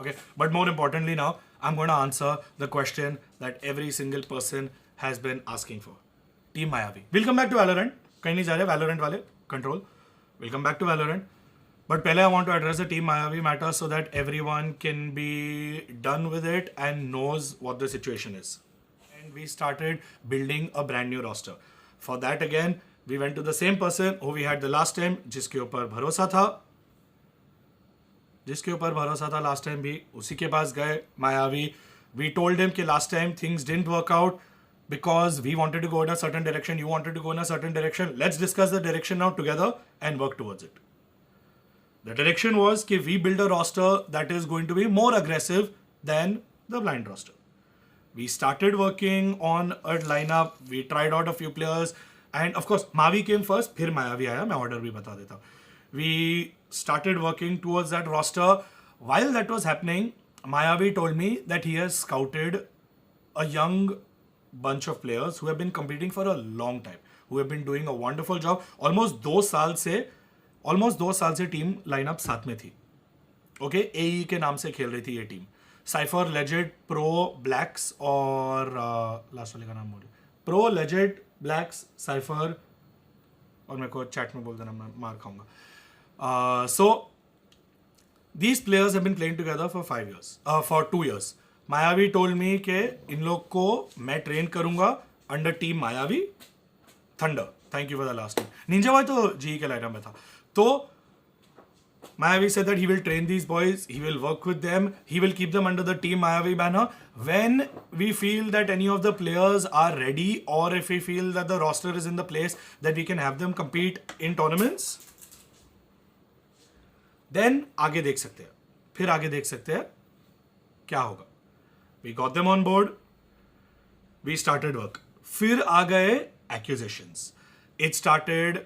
Okay, but more importantly now, I'm going to answer the question that every single person has been asking for. Team Mayavi. We'll come back to Valorant. कहीं नहीं जा रहे Valorant वाले. Control. We'll come back to Valorant. But पहले I want to address the Team Mayavi matter so that everyone can be done with it and knows what the situation is. And we started building a brand new roster. For that again, we went to the same person who we had the last time, जिसके ऊपर भरोसा था last time भी उसी के पास गए Mayavi. We told him कि last time things didn't work out because we wanted to go in a certain direction, you wanted to go in a certain direction. Let's discuss the direction now together and work towards it. The direction was that we build a roster that is going to be more aggressive than the blind roster. We started working on a lineup, we tried out a few players, and of course Mavi came first, फिर Mayavi आया, मैं order भी बता देता हूँ. We started working towards that roster. While that was happening, Mayavi told me that he has scouted a young bunch of players who have been competing for a long time, who have been doing a wonderful job. Almost 2 साल से team lineup साथ में थी. Okay, एई के नाम से खेल रही थी ये टीम. साइफर, लेजेड, प्रो, ब्लैक्स और लास्ट वाले का नाम बोलिए. प्रो, लेजेड, ब्लैक्स, साइफर और मेरे को चैट में बोल देना, मैं मार खाऊंगा. So these players have been playing together for 5 years, for 2 years. Mayavi told me कि इन लोग को मैं ट्रेन करूंगा अंडर टीम मायावी thunder. Thank you for the last time. Ninja भाई तो जी के लाइनअप में था. तो Mayavi said that he will train these boys, he will work with them, he will keep them under the team Mayavi banner. When we feel that any of the players are ready, or if we feel that the roster is in the place that we can have them compete in tournaments, then आगे देख सकते हैं. फिर आगे देख सकते हैं क्या होगा. We got them on board. We started work. फिर आ गए accusations. It started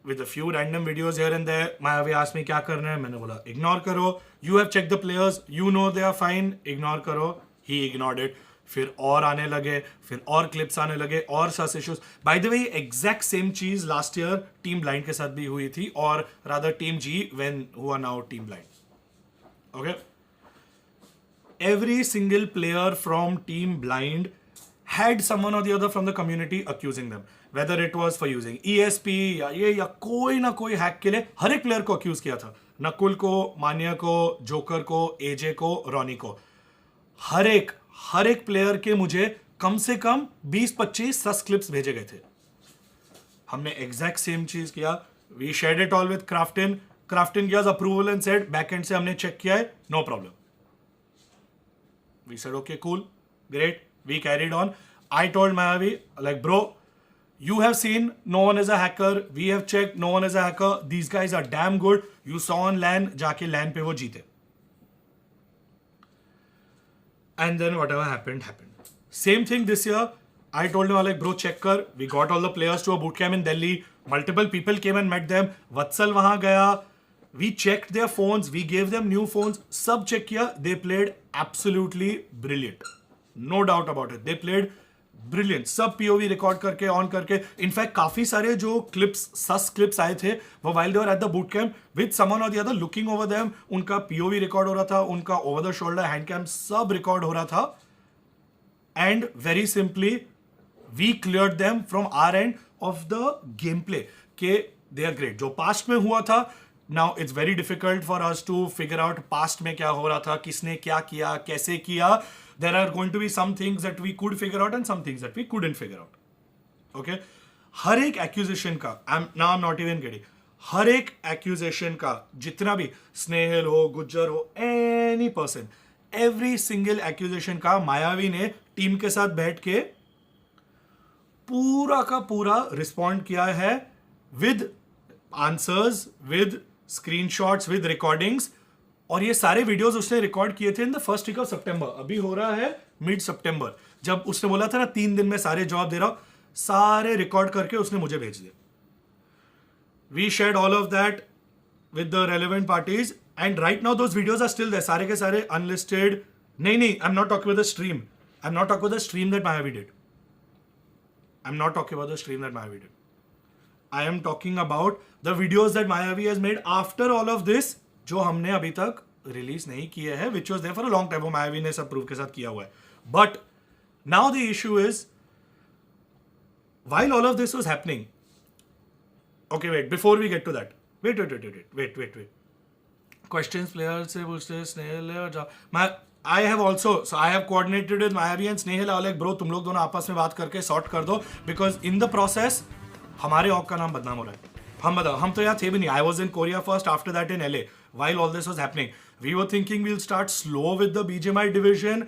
with a few random videos here and there. Mayavi asked me क्या करना है. मैंने बोला ignore करो. You have checked the players. You know they are fine. Ignore करो. He ignored it. फिर और आने लगे, फिर और क्लिप्स आने लगे, और sus issues. By the way exact same चीज लास्ट ईयर टीम ब्लाइंड के साथ भी हुई थी, और रादर टीम जी व्हेन हुआ now team blind. Okay, every single player from team blind had someone or the other from the community accusing them, whether it was for using ESP या ये या कोई ना कोई हैक के लिए हर एक प्लेयर को अक्यूज किया था. नकुल को, मान्या को, जोकर को, एजे को, रॉनी को, हर एक प्लेयर के मुझे कम से कम 20-25 सस क्लिप्स भेजे गए थे. हमने एग्जैक्ट सेम चीज किया. We shared it all with Krafton. Krafton gives approval and said backend से हमने चेक किया है, no problem. We said okay, cool, great. We carried on. I told Mayavi like, bro, you have seen no one is a hacker, we have checked no one is a hacker, these guys are damn good. You saw on LAN, जाके LAN पे वो जीते. And then whatever happened. Same thing this year. I told him like, bro, check kar. We got all the players to a bootcamp in Delhi. Multiple people came and met them. Vatsal वहाँ गया. We checked their phones. We gave them new phones. सब check किया. They played absolutely brilliant. No doubt about it. They played brilliant. सब POV record करके on करके. In fact काफी सारे जो क्लिप्स, सस क्लिप्स आए थे, वो while they were at the boot camp with someone or the other looking over them, उनका POV रिकॉर्ड हो रहा था, उनका over the shoulder hand cam सब रिकॉर्ड हो रहा था. And very simply we cleared them from our end of the game play के दे आर ग्रेट. जो पास्ट में हुआ था, now it's very difficult for us to figure out past में क्या हो रहा था, किसने क्या किया, कैसे किया. There are going to be some things that we could figure out and some things that we couldn't figure out. Okay? हर एक accusation का, I'm not even kidding, हर एक accusation का, जितना भी स्नेहल हो, गुज्जर हो, any person, every single accusation का Mayavi ने टीम के साथ बैठ के पूरा का पूरा रिस्पॉन्ड किया है with answers, with screenshots, with recordings. और ये सारे वीडियोस उसने रिकॉर्ड किए थे in the first week of September. अभी हो रहा है मिड सितंबर, जब उसने बोला था ना 3 दिन में सारे जवाब दे रहा हूं, सारे रिकॉर्ड करके उसने मुझे भेज दिए. We shared all of that with the relevant parties and right now those videos are still there. सारे के सारे अनलिस्टेड. नहीं, I am not talking about the stream. I am not talking about the stream that Mayavi did. I am not talking about the stream that Mayavi did. I am talking about the videos that Mayavi has made after all of this, जो हमने अभी तक release नहीं किए हैं, which was there for a long time. वो मायावी ने सब प्रूफ के साथ किया हुआ है. But now the issue is while all of this was happening, okay, wait, before we get to that, wait. Questions players से पूछते हैं स्नेहल और मैं I have also, so I have coordinated with Mayavi and Snehal. I like, bro, तुम लोग दोनों आपस में बात करके सॉर्ट कर दो, because in the process हमारे ऑग का नाम बदनाम हो रहा है. हम बताओ, हम तो यहाँ थे भी नहीं. I was in Korea first, after that in LA. While all this was happening, we were thinking we'll start slow with the BGMI division,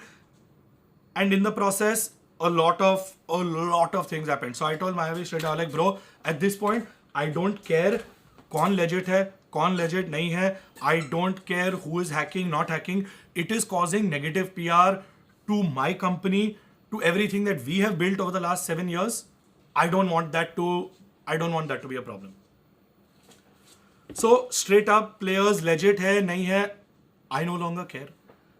and in the process a lot of things happened. So I told Mayavi straight out, like, bro, at this point I don't care कौन legit है कौन legit नहीं है. I don't care who is hacking, not hacking. It is causing negative PR to my company, to everything that we have built over the last 7 years. I don't want that to be a problem. So straight up, players legit है नहीं है, I no longer care.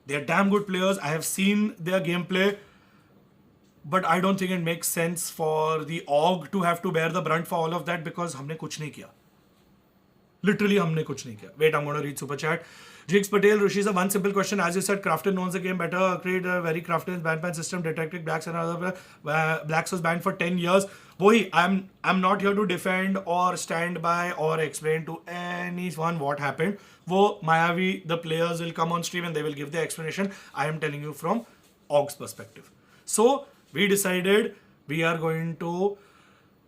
They are damn good players. I have seen their gameplay. But I don't think it makes sense for the org to have to bear the brunt for all of that, because हमने कुछ नहीं किया. Literally हमने कुछ नहीं किया. Wait, I'm going to read super chat. Jigs Patel, Rishi, sir, one simple question. As you said, Krafton knows the game better. Create a very Krafton ban system, detecting blacks and other blacks was banned for 10 years. Boy, I'm not here to defend or stand by or explain to anyone what happened. वो Mayavi, the players will come on stream and they will give their explanation. I am telling you from org's perspective. So we decided we are going to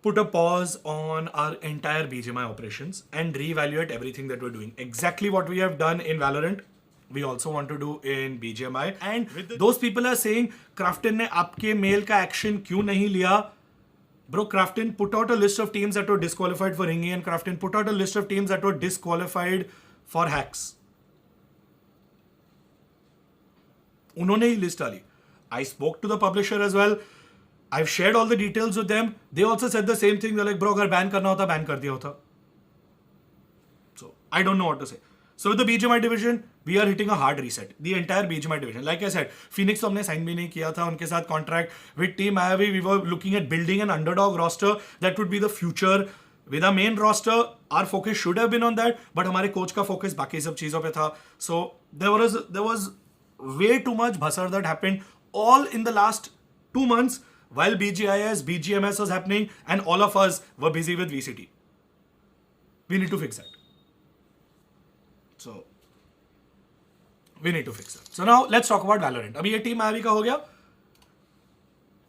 put a pause on our entire BGMI operations and reevaluate everything that we're doing. Exactly what we have done in Valorant, we also want to do in BGMI. And those people are saying, Krafton ने आपके mail का action क्यों नहीं लिया? Bro, Krafton put out a list of teams that were disqualified for ringing, and Krafton put out a list of teams that were disqualified for hacks. उन्होंने ही list डाली. I spoke to the publisher as well. I've shared all the details with them. They also said the same thing. They're like, bro, अगर ban करना होता, ban कर दिया होता. So, I don't know what to say. So, with the BGMI division, we are hitting a hard reset. The entire BGMI division. Like I said, Phoenix तो हमने sign भी नहीं किया था उनके साथ contract. With Team Mayavi, we were looking at building an underdog roster that would be the future. With our main roster, our focus should have been on that. But हमारे coach का focus बाकी सब चीज़ों पे था. So, there was way too much bhasar that happened all in the last 2 months while BGIS, BGMS was happening and all of us were busy with VCT. We need to fix that. So, we need to fix that. So now let's talk about Valorant. अभी ये team Mayavi का हो गया.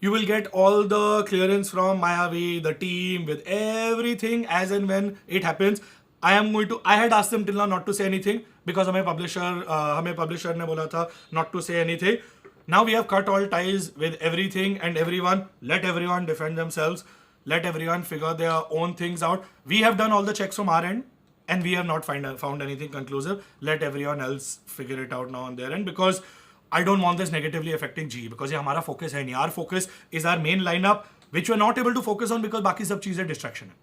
You will get all the clearance from Mayavi, the team, with everything as and when it happens. I had asked them till now not to say anything because हमें publisher ने बोला था not to say anything. Now we have cut all ties with everything and everyone. Let everyone defend themselves. Let everyone figure their own things out. We have done all the checks from our end and we have not found anything conclusive. Let everyone else figure it out now on their end, because I don't want this negatively affecting G, because ये हमारा focus है नहीं. Our focus is our main lineup, which we're not able to focus on because बाकी सब चीजें distraction है.